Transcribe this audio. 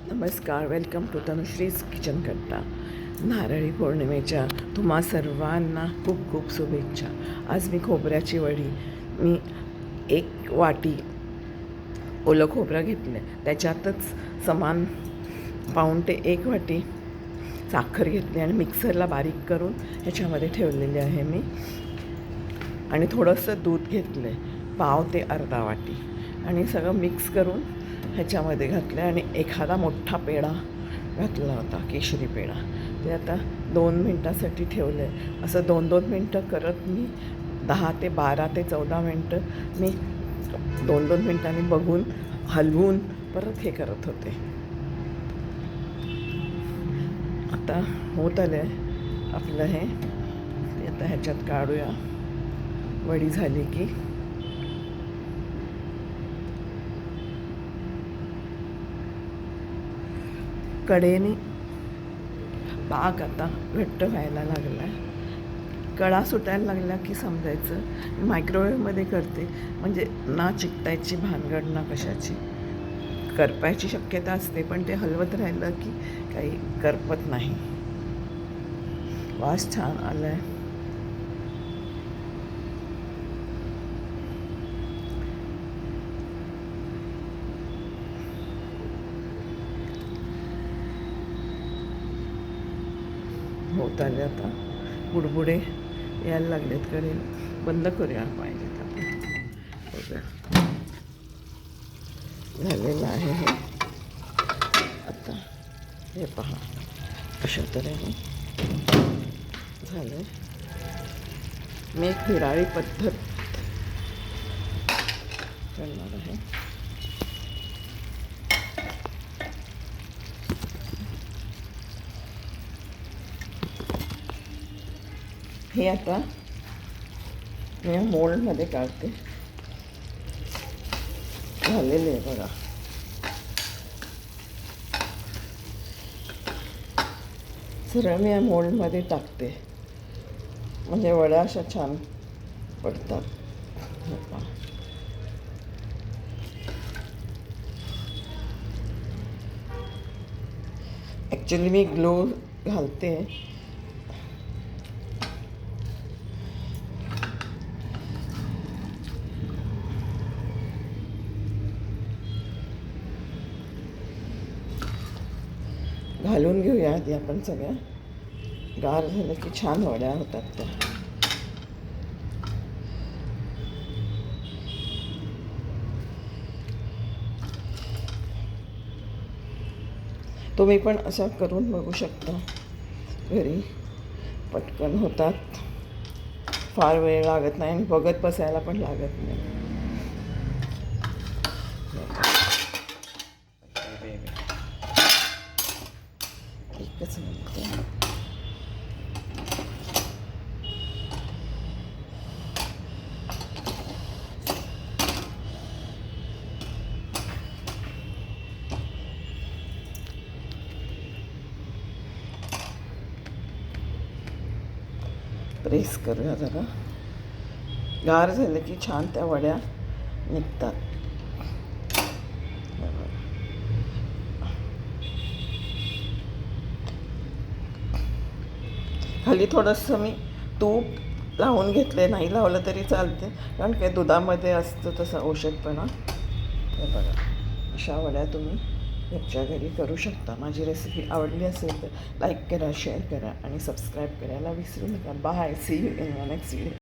नमस्कार, welcome to Tanushree's kitchen कट्टा. नारळी पौर्णिमेच्या तुम्हा सर्वांना खूप खूप शुभेच्छा. आज मी खोबऱ्याची वडी, मी 1 वाटी ओलं खोबरं घेतलं आहे, त्याच्यातच समान पाऊण ते 1 वाटी साखर घेतली आणि मिक्सरला बारीक करून ह्याच्यामध्ये ठेवलेली आहे मी. आणि थोडंसं दूध घेतलं आहे, पाव ते अर्धा वाटी, आणि सगळं मिक्स करून ह्याच्यामध्ये घातलं आणि एखादा मोठा पेढा घातला होता, केशरी पेढा. ते आता 2 मिनटासाठी ठेवलं आहे. असं 2-2 मिनटं करत मी 10 ते 12 ते 14 मिनटं मी 2-2 मिनटांनी बघून हलवून परत हे करत होते. आता होत आलं आहे आपलं हे. ते आता ह्याच्यात काढूया. वडी झाली की कडेने पाक आता घट्ट व्हायला लागला आहे. कळा सुटायला लागला की समजायचं. मायक्रोवेव्हमध्ये करते, म्हणजे ना चिकटायची भानगड ना कशाची. करपायची शक्यता असते, पण ते हलवत राहिलं की काही करपत नाही. वास छान आला आहे. होत आले आता, बुडबुडे यायला लागलेत. करेल बंद करूया पाहिजे तर. झालेलं आहे हे. आता हे पहा, अशा तऱ्हेने झालं. मी एक हिराळी पद्धत करणार आहे. हे आता मी मोल्डमध्ये काढते. झालेले आहे बघा. सरळ मी या मोल्डमध्ये टाकते, म्हणजे वड्या अशा छान पडतात. ॲक्च्युली मी ग्लो घालते. घालून घेऊया आधी आपण सगळ्या. गार झालं की छान वड्या होतात त्या. तुम्ही पण अशा करून बघू शकता घरी. पटकन होतात, फार वेळ लागत नाही आणि बघत बसायला पण लागत नाही. एकच मिनिट. प्रेस करूया जरा. गार झालं की छान त्या वड्या निघतात. खाली थोडंसं मी तूप लावून घेतले, नाही लावलं तरी चालते, कारण काय दुधामध्ये असतं तसं औषधपणा. हे बघा, अशा वड्या तुम्ही घरच्या घरी करू शकता. माझी रेसिपी आवडली असेल तर लाईक करा, शेअर करा आणि सबस्क्राईब करायला विसरू नका. Bye. See you in next video.